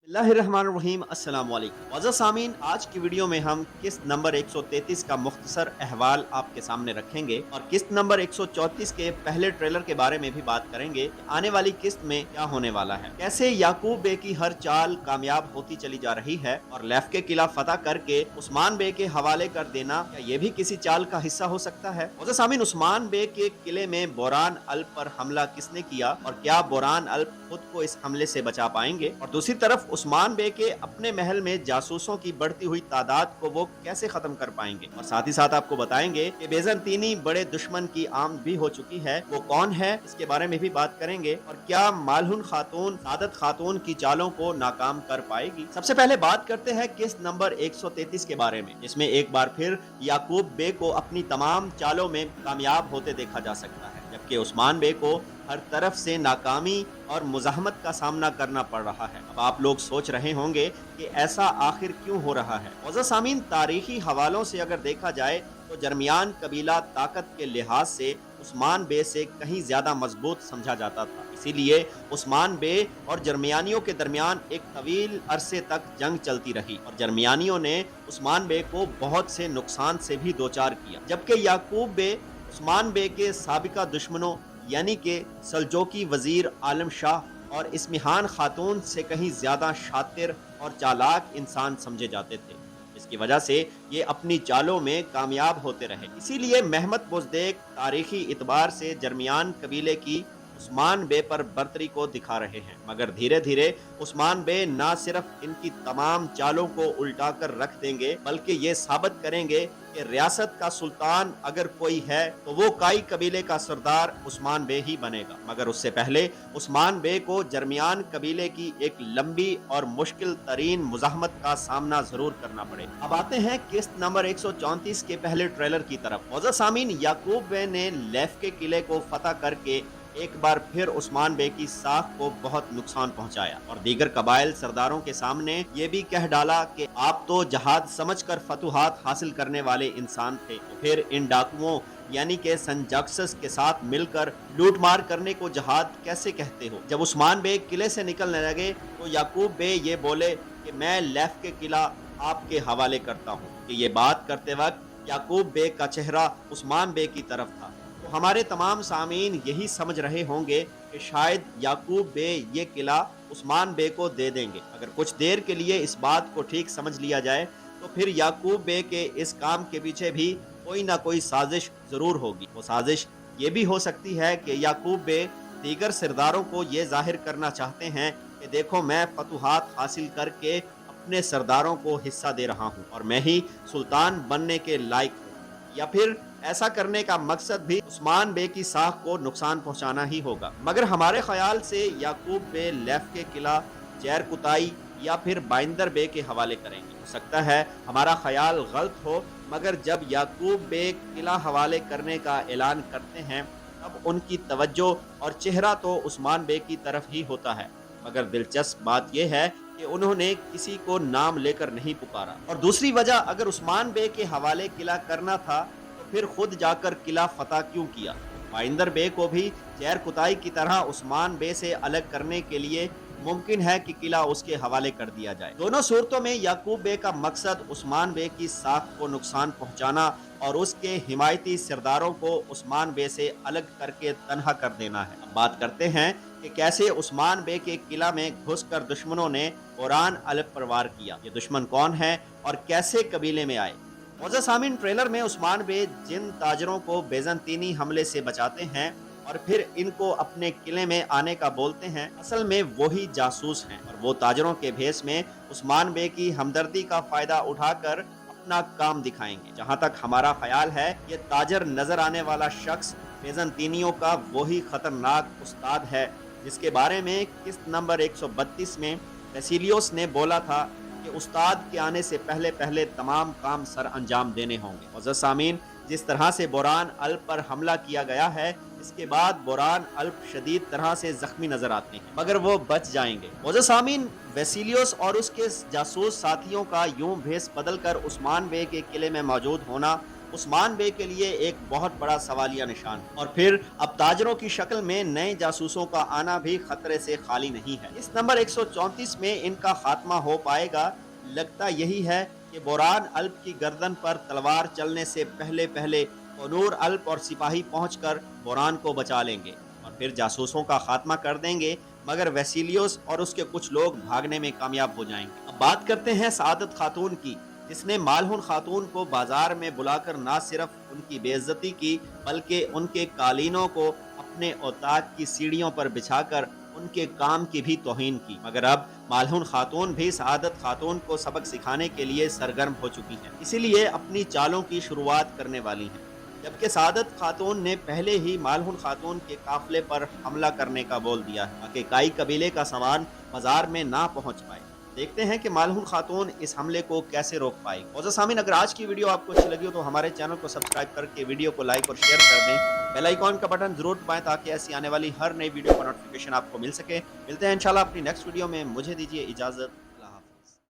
बिस्मिल्लाहिर्रहमानिर्रहीम अस्सलाम वालेकुम वाज़ा सामीन, आज की वीडियो में हम किस्त नंबर 133 का मुख्तसर अहवाल आपके सामने रखेंगे और किस्त नंबर 134 के पहले ट्रेलर के बारे में भी बात करेंगे कि आने वाली किस्त में क्या होने वाला है, कैसे याकूब बे की हर चाल कामयाब होती चली जा रही है और लेफ के किला फतह करके उस्मान बे के हवाले कर देना क्या ये भी किसी चाल का हिस्सा हो सकता है। वाज़ा सामीन, उस्मान बे के किले में बोरान अल्प पर हमला किसने किया और क्या बोरान अल्प खुद को इस हमले से बचा पाएंगे, और दूसरी तरफ उस्मान बे के अपने महल में जासूसों की बढ़ती हुई तादाद को वो कैसे खत्म कर पाएंगे। और साथ ही साथ आपको बताएंगे कि बेज़ंतीनी बड़े दुश्मन की आमद भी हो चुकी है, वो कौन है इसके बारे में भी बात करेंगे और क्या मालहुन खातून सादत खातून की चालों को नाकाम कर पाएगी। सबसे पहले बात करते हैं किस्त नंबर 133 के बारे में, जिसमें एक बार फिर याकूब बे को अपनी तमाम चालों में कामयाब होते देखा जा सकता है, जबकि उस्मान बे को हर तरफ से नाकामी और मुज़ाहमत का सामना करना पड़ रहा है। अब आप लोग सोच रहे होंगे कि ऐसा आखिर क्यों हो रहा है। मौज़ूद सामीन, तारीखी हवालों से अगर देखा जाए तो जर्मियान कबीला ताकत के लिहाज से उस्मान बे से कहीं ज्यादा मजबूत समझा जाता था, इसीलिए उस्मान बे और जर्मियानियों के दरमियान एक तवील अरसे तक जंग चलती रही और जर्मियानियों ने उस्मान बे को बहुत से नुकसान से भी दोचार किया, जबकि याकूब बे उस्मान बे के साबिका दुश्मनों यानी कि सल्जोकी वजीर आलम शाह और इस्मिहान खातून से कहीं ज्यादा शातिर और चालाक इंसान समझे जाते थे, इसकी वजह से ये अपनी चालों में कामयाब होते रहे। इसीलिए महमद बुज़देक तारीखी इतबार से जर्मियान कबीले की उस्मान बे पर बर्तरी को दिखा रहे हैं, मगर धीरे धीरे उस्मान बे न सिर्फ इनकी तमाम चालों को उल्टा कर रख देंगे बल्कि ये साबित करेंगे कि रियासत का सुल्तान अगर कोई है तो वो काई कबीले का सरदार उस्मान बे ही बनेगा। मगर उससे पहले उस्मान बे को जर्मियान कबीले की एक लंबी और मुश्किल तरीन मुज़ाहमत का सामना जरूर करना पड़ेगा। अब आते हैं किस्त नंबर 134 के पहले ट्रेलर की तरफ। मौजूद सामीन, याकूब बे ने लेफ के किले को फतह करके एक बार फिर उस्मान बे की साख को बहुत नुकसान पहुंचाया और दीगर कबाइल सरदारों के सामने ये भी कह डाला कि आप तो जहाद समझकर फतुहात हासिल करने वाले इंसान थे, तो फिर इन डाकुओं यानी कि संजक्सस के साथ मिलकर लूटमार करने को जहाद कैसे कहते हो। जब उस्मान बे किले से निकलने लगे तो याकूब बे ये बोले कि मैं लेफ के किला आपके हवाले करता हूँ। कि ये बात करते वक्त याकूब बे का चेहरा उस्मान बे की तरफ था। तो हमारे तमाम सामीन यही समझ रहे होंगे कि शायद याकूब बे ये किला उस्मान बे को दे देंगे। अगर कुछ देर के लिए इस बात को ठीक समझ लिया जाए तो फिर याकूब बे के इस काम के पीछे भी कोई ना कोई साजिश जरूर होगी। वो साजिश ये भी हो सकती है कि याकूब बे दीगर सरदारों को ये जाहिर करना चाहते हैं कि देखो मैं फतुहात हासिल करके अपने सरदारों को हिस्सा दे रहा हूँ और मैं ही सुल्तान बनने के लायक हूँ, या फिर ऐसा करने का मकसद भी उस्मान बे की साख को नुकसान पहुंचाना ही होगा। मगर हमारे ख्याल से याकूब बे लेफ के किला जैर कुताई या फिर बाइंदर बे के हवाले करेंगे। हो सकता है हमारा ख्याल गलत हो, मगर जब याकूब बे किला हवाले करने का ऐलान करते हैं तब उनकी तवज्जो और चेहरा तो उस्मान बे की तरफ ही होता है। मगर दिलचस्प बात यह है कि उन्होंने किसी को नाम लेकर नहीं पुकारा। और दूसरी वजह, अगर उस्मान बे के हवाले किला करना था तो फिर खुद जाकर किला फतह क्यों किया। बाइंदर बे को भी जैर कुताई की तरह उस्मान बे से अलग करने के लिए मुमकिन है कि किला उसके हवाले कर दिया जाए। दोनों सूरतों में याकूब बे का मकसद उस्मान बे की साख को नुकसान पहुंचाना और उसके हिमायती सरदारों को उस्मान बे से अलग करके तनहा कर देना है। अब बात करते हैं कि कैसे उस्मान बे के किला में घुसकर दुश्मनों ने बोरान अल्प पर वार किया। ये दुश्मन कौन है और कैसे कबीले में आए। मौजूद सामीन, ट्रेलर में उस्मान बे जिन ताजरों को बेज़ंतीनी हमले से बचाते हैं और फिर इनको अपने किले में आने का बोलते हैं, असल में वही जासूस हैं और वो ताजरों के भेस में उस्मान बे की हमदर्दी का फायदा उठाकर अपना काम दिखाएंगे। जहां तक हमारा ख्याल है ये ताजर नजर आने वाला शख्स बेज़ंतीनियों का वही खतरनाक उस्ताद है जिसके बारे में किस्त नंबर 132 में बेसिलियोस ने बोला था कि उस्ताद के आने से पहले पहले तमाम काम सर अंजाम देने होंगे। मौजूद सामीन, जिस तरह से बोरान अल्प पर हमला किया गया है इसके बाद बोरान अल्प शदीद तरह से जख्मी नजर आते हैं, मगर वो बच जाएंगे। मौजूद सामीन, वेसिलियोस और उसके जासूस साथियों का यूं भेस बदल कर उस्मान बे के किले में मौजूद होना عثمان بے کے لیے ایک بہت بڑا سوالیہ نشان، اور پھر اب تاجروں کی شکل میں نئے جاسوسوں کا آنا بھی خطرے سے خالی نہیں ہے۔ اس نمبر 134 میں ان کا خاتمہ ہو پائے گا؟ لگتا یہی ہے کہ بوران الپ کی گردن پر تلوار چلنے سے پہلے کنور الپ اور سپاہی پہنچ کر بوران کو بچا لیں گے اور پھر جاسوسوں کا خاتمہ کر دیں گے، مگر ویسیلیوس اور اس کے کچھ لوگ بھاگنے میں کامیاب ہو جائیں گے۔ اب بات کرتے ہیں سعادت خاتون کی، جس نے مالہن خاتون کو بازار میں بلا کر نہ صرف ان کی بے عزتی کی بلکہ ان کے قالینوں کو اپنے اوتاق کی سیڑھیوں پر بچھا کر ان کے کام کی بھی توہین کی، مگر اب مالہن خاتون بھی سعادت خاتون کو سبق سکھانے کے لیے سرگرم ہو چکی ہیں، اسی لیے اپنی چالوں کی شروعات کرنے والی ہیں۔ جبکہ سعادت خاتون نے پہلے ہی مالہن خاتون کے قافلے پر حملہ کرنے کا بول دیا ہے تاکہ کائی قبیلے کا سامان بازار میں نہ پہنچ پائے۔ دیکھتے ہیں کہ مالہن خاتون اس حملے کو کیسے روک پائے۔ معزز سامعین، اگر آج کی ویڈیو آپ کو اچھی لگی ہو تو ہمارے چینل کو سبسکرائب کر کے ویڈیو کو لائک اور شیئر کر دیں، بیل آئیکن کا بٹن ضرور دبائیں تاکہ ایسی آنے والی ہر نئی ویڈیو کا نوٹیفیکیشن آپ کو مل سکے۔ ملتے ہیں انشاءاللہ اپنی نیکسٹ ویڈیو میں، مجھے دیجیے اجازت۔